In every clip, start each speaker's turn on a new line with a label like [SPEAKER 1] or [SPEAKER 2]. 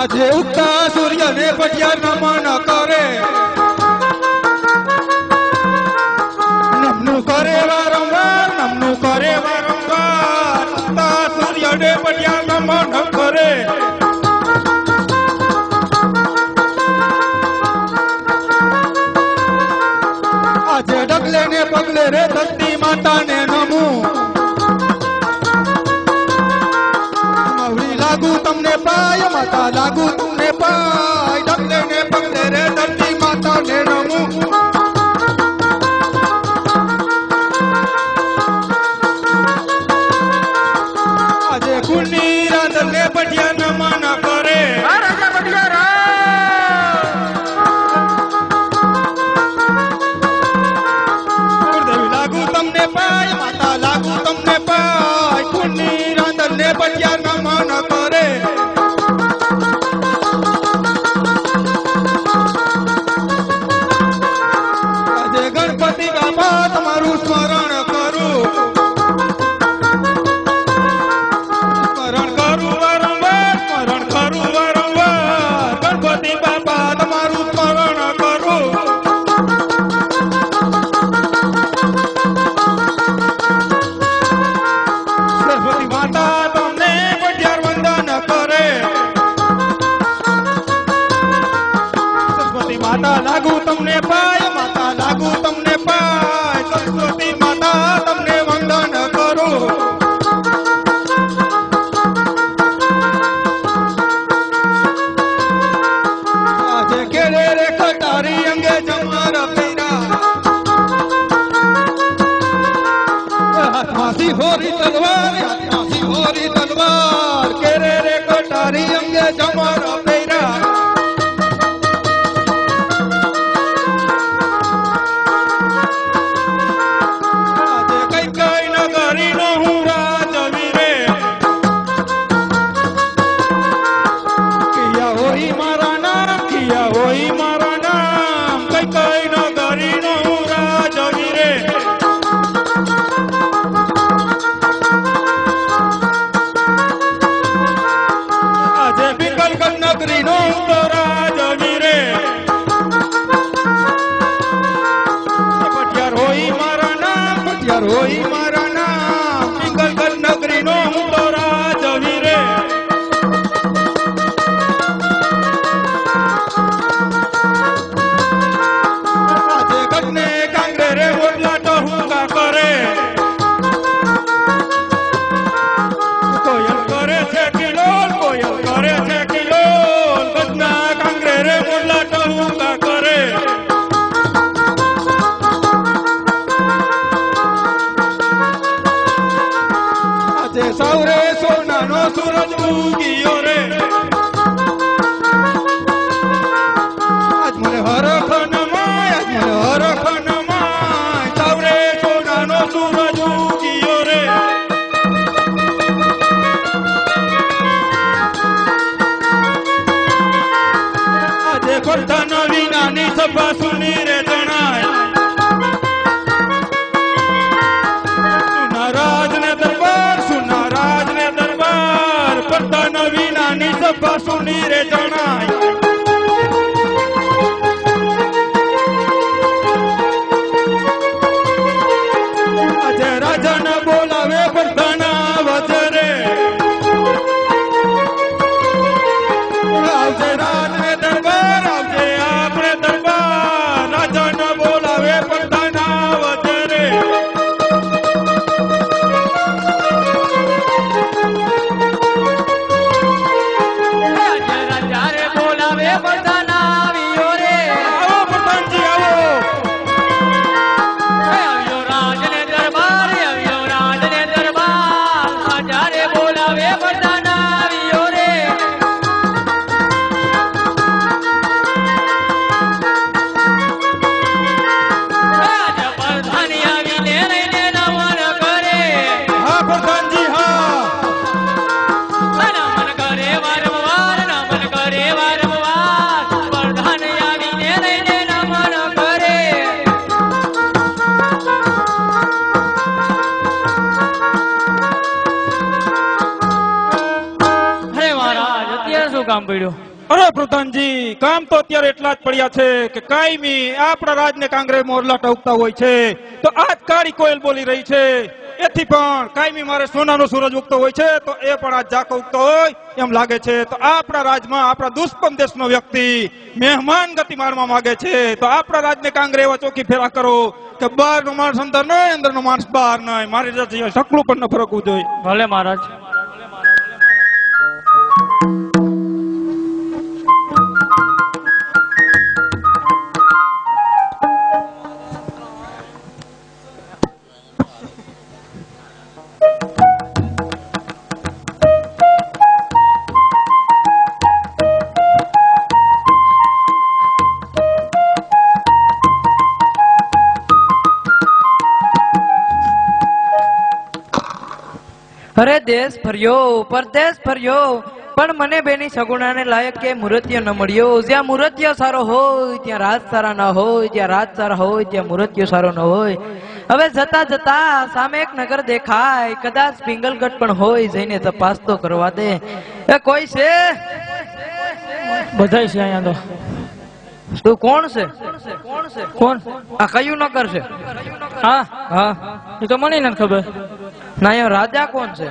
[SPEAKER 1] આજે ઉગતા સૂર્યને પટિયા નમન કરે, નમનું કરે વારંવાર, નમનું કરે વારંવાર. ઉગતા સૂર્યને પટિયા નમન કરે. આજે ડગલે ને પગલે રે ધરતી માતાને નમું. લાગુ તમને પાય માતા, લાગુ તમને પાય. ડગલે ને પગલે રે ધરતી માતાને નમું. આજે કુળની રાંધને પટિયા નમન કરે. ગુરુદેવી લાગુ તમને પાય માતા, લાગુ તમને પાય. કુળની રાંધને પટિયા નમન કરે. આજે ગણપતિ બાપા તમારું સ્મરણ કરું, સ્મરણ કરું વારંવાર, સ્મરણ કરું વારંવાર. ગણપતિ બાપા તમારું સ્મરણ કરું. સરસ્વતી માતા તમને પટિયાર વંદન કરે. સરસ્વતી માતા લાગુ તમને પાય માતા, લાગુ તમને પાય. સરસ્વતી માતા તમને વંદન કરું. આજે કેળે રે કટારી અંગે જમર પીરા, હાથમાં સિહોરી તલવાર, હાથમાં સિહોરી તલવાર. કેળે રે કટારી અંગે જમર પીરા. આજે કઈ કઈ નગરી નો હું રાજવી રે. કિયા હોય મારા નામ, કિયા હોય મારા નામ. કઈ કઈ નગરી નો હું રાજવી રે. આજે પિંગલગઢ નગરી નો હું તો રાજવી રે. પટિયાર હોય મારા નામ, પટિયાર હોય મારા નામ. પિંગલગઢ નગરી નો હું તો રાજવી રે. આજે ગઢને કાંગરે રે ઓટલા તો હુંકા કરે. કોયલ કરે છે કિલોલ, કોયલ કરે છે કિલોલ. ગઢના કાંગરે રે ઓટલા તો હુંકા કરે. આજે સૌરે સોનાનો સૂરજ ઉગીયો રે. આજ મને હરખ નમાય, આજ મને હરખ નમાય. સૌરે સોનાનો સૂરજ ઉગીયો રે. આજે ખોલતા નવી નાની સભા સુની રે જણાય. સુના રાજ ને દરબાર, સુના રાજ ને દરબાર. ખોલતા નવી નાની સભા સુની રે જણાય. આજે રાજાને બોલાવે પ્રધાના વજરે. આવજે રાજ ને દરબાર, આવજે આપણે દરબાર. રાજાને બોલાવે પ્રધાના વજરે.
[SPEAKER 2] રાજારે બોલાવે બધાના આવ્યો રે.
[SPEAKER 1] આવો પ્રધાનજી આવો.
[SPEAKER 2] આવ્યો રાજને દરબાર, આવ્યો રાજને દરબાર. રાજારે બોલાવે બધાના આવ્યો રે. રાજા પ્રધાની આવીને રહીને નમન કરે.
[SPEAKER 1] હા પ્રધાનજી હા.
[SPEAKER 2] નમન કરે વારંવાર, નમન કરે વારંવાર. પ્રધાન આવીને રહીને નમન કરે. અરે મહારાજ અત્યારે શું કામ પડ્યું?
[SPEAKER 1] અરે પ્રધાનજી, કામ તો અત્યારે એટલા જ પડ્યા છે કે કાયમી આપણા રાજને કાંગ્રેસ મોરલા ટોકતા હોય છે તો આજ કાળી કોયલ બોલી રહી છે. એથી પણ કાયમી મારે સોનાનો સૂરજ ઉગતો હોય છે તો એ પણ આજ ઝાંખો ઉગતો હોય એમ લાગે છે. તો આપણા રાજમાં આપણા દુશ્મન દેશનો વ્યક્તિ મહેમાન ગતિ મારવા માંગે છે તો આપણા રાજને કાંગ્રેસ એવા ચોખ્ખી ફેરા કરો કે બહારનો માણસ અંદર નહીં, અંદરનો માણસ બહાર નહીં. મારી જાતે સકલું પણ ન ફરકવું જોઈએ.
[SPEAKER 2] ભલે મહારાજ. અરે દેશ ફર્યો, પરદેશ ફર્યો, પણ મને બેની સગુણાને લાયક કે મુરત્ય ન મળ્યો. જ્યાં મુરત્ય સારો હોય ત્યાં રાજ સારા ન હોય, જ્યાં રાજ સારા હોય ત્યાં મુરત્ય સારો ન હોય. હવે જતા જતા સામે એક નગર દેખાય, કદાચ પિંગલગઢ પણ હોય, જઈને તપાસ તો કરવા દે. એ કોઈ છે? બધાય છે અહીંયા તો. તું કોણ છે? કોણ? આ કયું નગર છે? હા હા, એ તો મને નથી ખબર. ના, અહીંયા રાજા કોણ છે?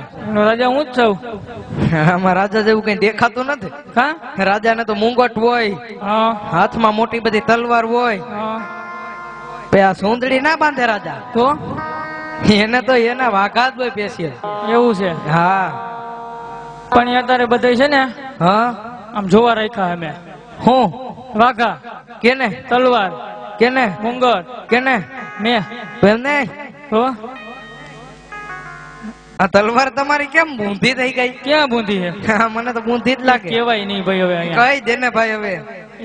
[SPEAKER 2] રાજા હું જ છું. આમાં રાજા જેવું કઈ દેખાતું નથી. હા, રાજાને તો મુંગટ હોય, હાથમાં મોટી બધી તલવાર હોય. આ સુંદડી ના બાંધે રાજા તો એને તો એના વાઘા જ હોય પેશિયલ. એવું છે? હા, પણ અત્યારે બધા છે ને, હા, આમ જોવા રાખ્યા અમે. હું વાઘા કેને? તલવાર કેને? મુંગટ કેને? મેં એમને તો આ તલવાર તમારી કેમ બૂંધી થઈ ગઈ? ક્યાં બૂંધી છે? મને તો બૂંધી જ લાગે. કેવાય નહીં ભાઈ. હવે કઈ દે ને ભાઈ. હવે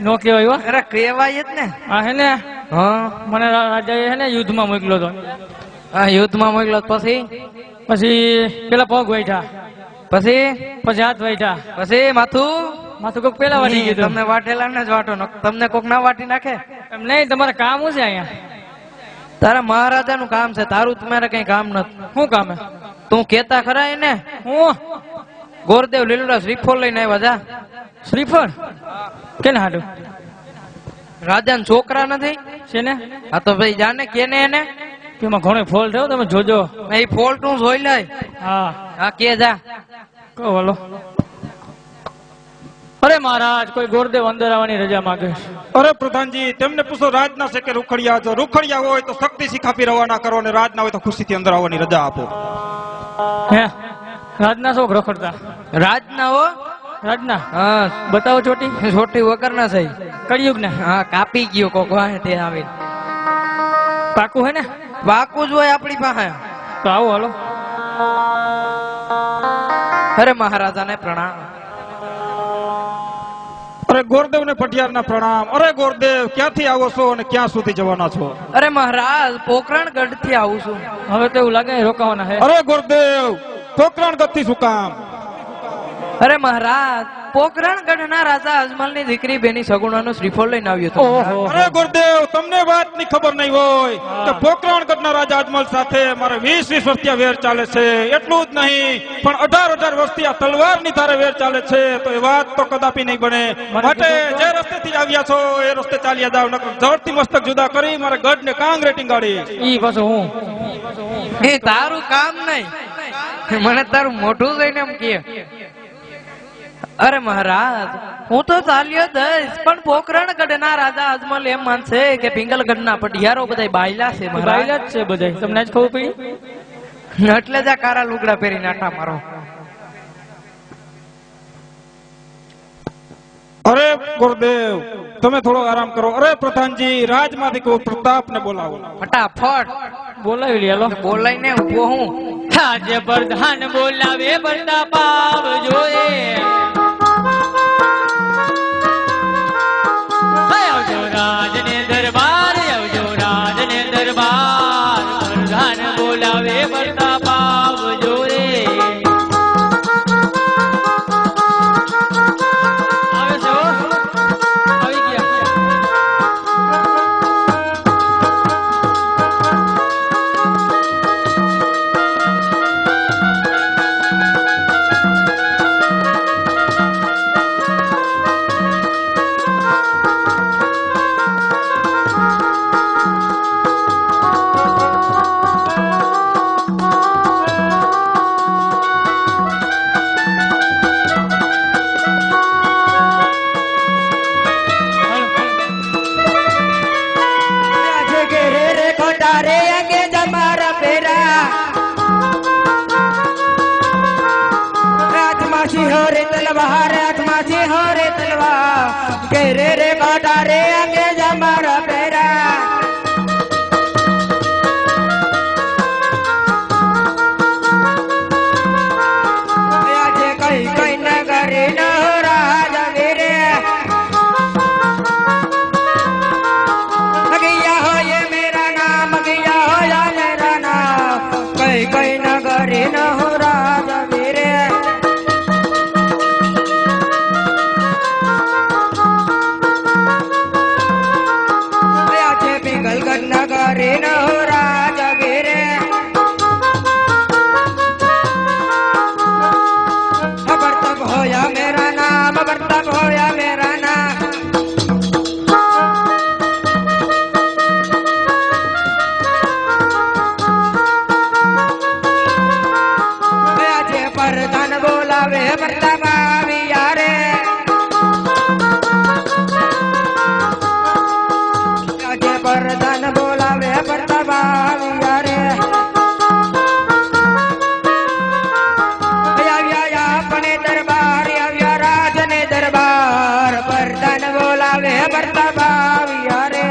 [SPEAKER 2] નો કેવાય. અરે કેવાય જ ને. હા હે ને. હા, મને રાજાએ હે ને યુદ્ધમાં મોકલ્યો તો. હા, યુદ્ધમાં મોકલ્યો પછી પેલા પગ વાઢ્યા, પછી હાથ વાઢ્યા, પછી માથું કોક પેલા વાટી ગયું. તમને વાટેલા ને જ વાટો, તમને કોક ના વાટી નાખે એમ નહીં. તમારે કામ શું છે અહીંયા? તારા મહારાજા નું કામ છે, તારું તમારે કઈ કામ નથી. શું કામ હે? તું કેતા ખરા ને? હું ગોરદેવ લીલુડા શ્રીફળ લઈને આવ્યા. જા. શ્રીફળ કેને હાડું? રાજા ના છોકરા નથી છે ને? હા તો ભાઈ જાને કેને એને એમાં ઘણો ફોલ થયો, તમે જોજો. એ ફોલ તું જોઈ લે. હા હા, કે જા. કહો બોલો. અરે મહારાજ, કોઈ ગોરદેવ અંદર આવવાની રજા માંગે.
[SPEAKER 1] અરે પ્રધાનજી, તેમને પૂછો રાજના છે કે રૂખડિયા? જો રૂખડિયા હોય તો શક્તિ શીખાપી રવાના કરો, અને રાજના હોય તો ખુશીથી અંદર આવવાની રજા આપો.
[SPEAKER 2] હે, રાજના શોખ રખડતા? રાજના હો, રાજના. હા, બતાવો ચોટી. ચોટી વગર ના થઈ કળિયુગ ને. હા, કાપી ગયો કોક વાહે તે આવે. પાકું હે ને? પાકું જ હોય આપણી પાસે. તો આવો હાલો. અરે મહારાજાને પ્રણામ.
[SPEAKER 1] અરે ગોરદેવ ને પટિયાર ના પ્રણામ. અરે ગોરદેવ, ક્યાંથી આવો છો અને ક્યાં સુધી જવાના છો?
[SPEAKER 2] અરે મહારાજ, પોકરણગઢ થી આવું છું. હવે તો એવું લાગે રોકાવાના હે.
[SPEAKER 1] અરે ગોરદેવ, પોકરણગઢ થી શું કામ?
[SPEAKER 2] અરે મહારાજ, પોકરણગઢ ના રાજા અજમલ ની દીકરી બેની સગુણાનું શ્રીફળ લઈને આવ્યો હતો.
[SPEAKER 1] અરે ગુરુદેવ, તમને વાત ની ખબર નહીં હોય કે પોકરણગઢ ના રાજા અજમલ સાથે મારે 20 વર્ષથી વેર ચાલે છે. એટલું જ નહીં, પણ 18 વર્ષથી આ તલવાર ની તારે વેર ચાલે છે. તો એ વાત તો કદાપી નહીં બને. માટે જે રસ્તે થી આવ્યા છો એ રસ્તે ચાલ્યા જાવ, નકર જડથી મસ્તક જુદા કરી મારે ગઢ ને કાંગરે ટીંગાડી.
[SPEAKER 2] ઈ પાછું હું એ તારું કામ નહીં, મને તારું મોઢું જોઈને એમ કે. અરે મહારાજ, હું તો ચાલ્યો દઈશ, પણ પોકરણગઢ ના રાજા અજમલ એમ માનશે કે પિંગલગઢ ના પટિયારો બધા બાયલા છે. બાયલા જ છે બધા, તમને જ ખબર પડી. એટલે જ આ કારા લુગડા પહેરીને આટા મારો.
[SPEAKER 1] અરે ગુરુદેવ, તમે થોડો આરામ કરો. અરે પ્રધાનજી, રાજમાંથી કોઈ પ્રતાપ ને બોલાવો.
[SPEAKER 2] ફટાફટ બોલાવી લે. બોલાઈને ઉભો હું. આજે પ્રધાન બોલાવે પ્રતાપ આવજો. આવજો રાજને દરબાર, આવજો રાજને દરબાર. પ્રધાન બોલાવે પ્રતાપ આવજો રે. આવે છે, આવી ગયા. સિંહરે તલવાર હાથમાં સિંહરે તલવાર ઘેરે રે કાંટા રે અંગે જમારા પેરા આજે કઈ કઈ નગરી ન રાજ વીરે મગિયા હો ये मेरा नाम मगिया हो या मेरा नाम कई कई नगरी न हो राज वीरे આજે પિંગલગઢ નગરી ન હો રાજ વીરે खबर तब होया मेरा नाम खबर तब होया मेरा नाम આજે પરધાન બોલાવે પ્રતાપ આવ્યા રે આજે પરધાન બોલાવે પ્રતાપ આવ્યા રે આવ્યા આપણે દરબાર આવ્યા રાજને દરબાર પરધાન બોલાવે પ્રતાપ આવ્યા રે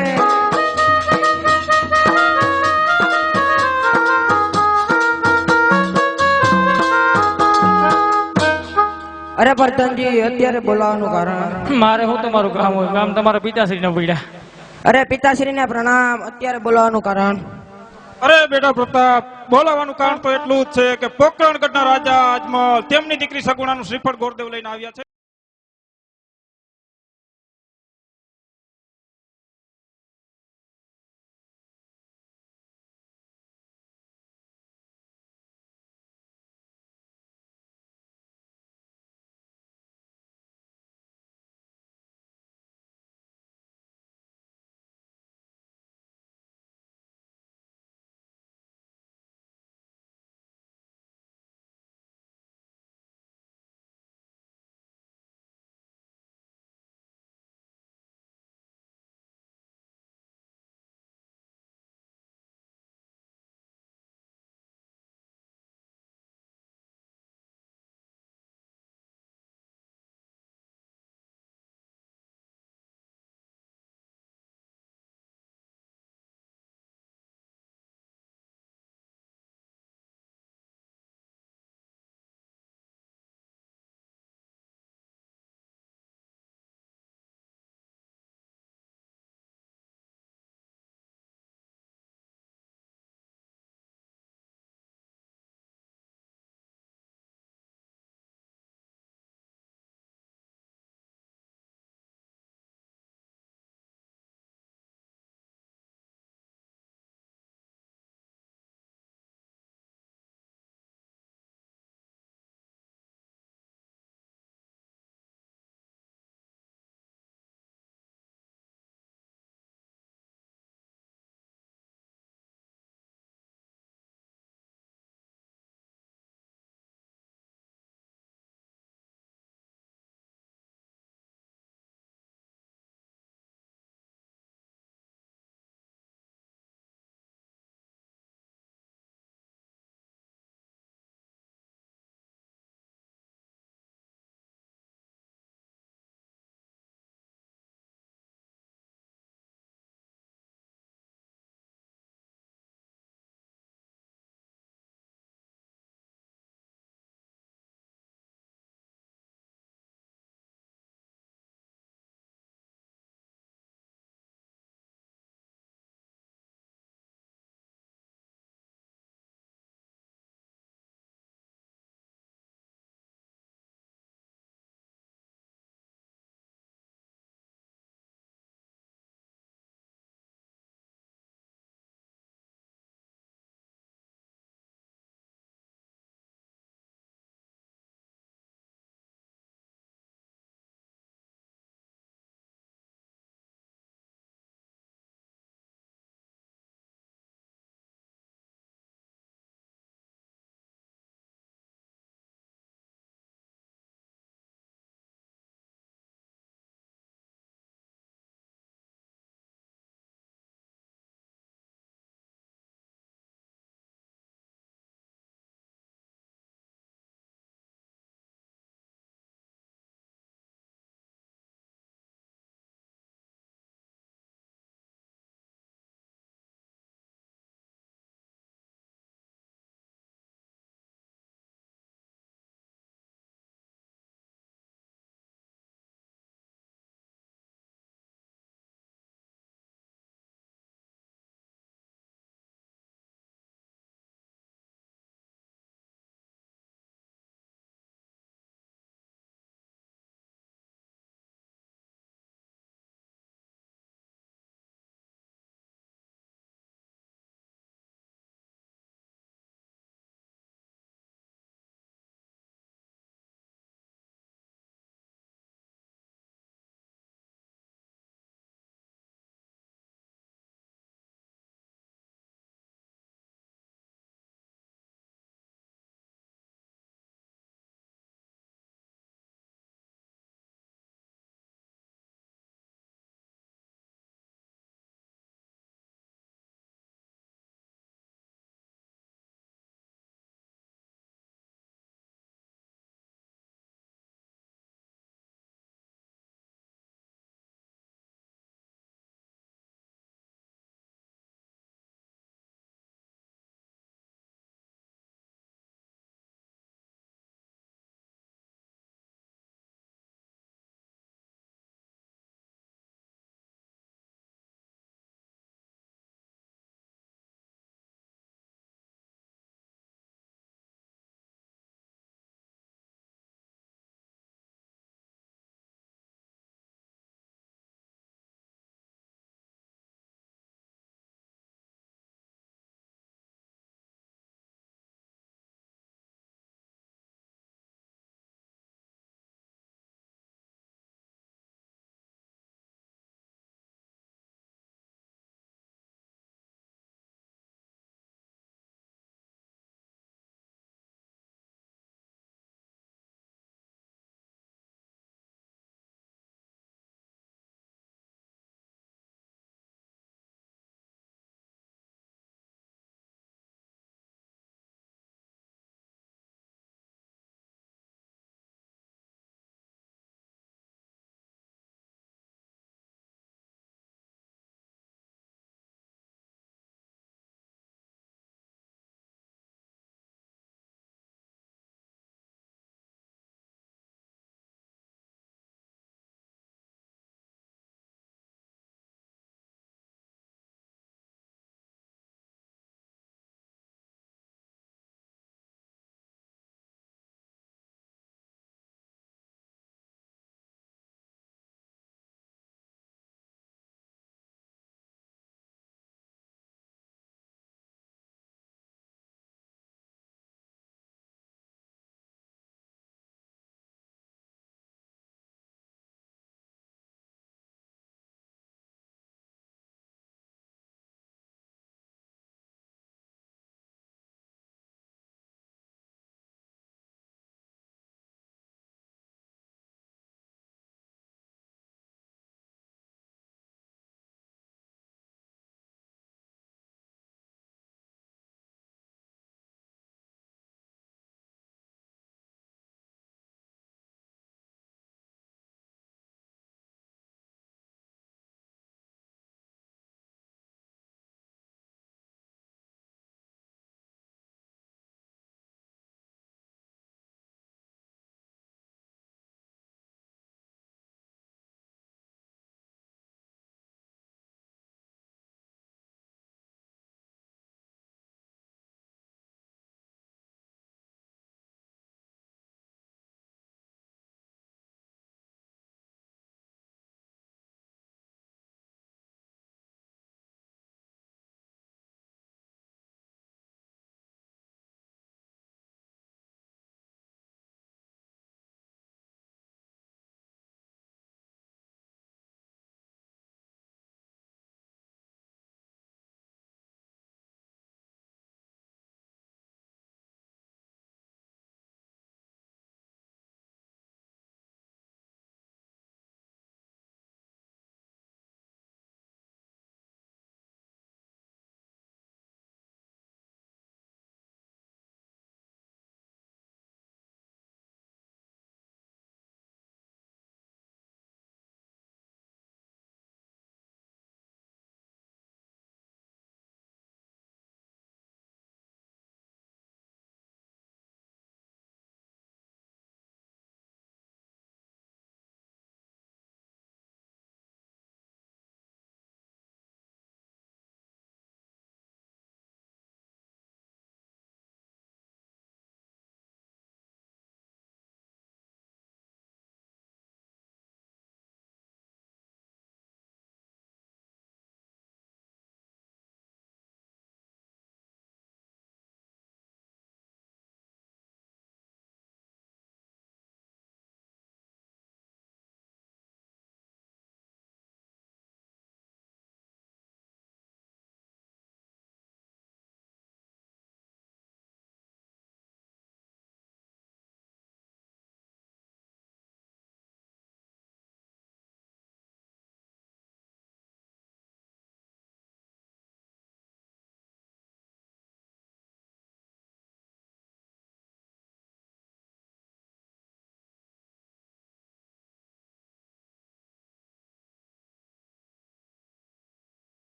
[SPEAKER 2] અરે પ્રધાનજી અત્યારે બોલાવવાનું કારણ
[SPEAKER 3] મારે હું તમારું કામ હોય કામ તમારા પિતાશ્રી ને પડ્યા
[SPEAKER 2] અરે પિતાશ્રીને પ્રણામ અત્યારે બોલાવવાનું કારણ
[SPEAKER 1] અરે બેટા પ્રતાપ બોલાવાનું કારણ તો એટલું જ છે કે પોકરણગઢના રાજા અજમલ તેમની દીકરી સગુણાનું શ્રીફળ ગોરદેવ લઈને આવ્યા છે.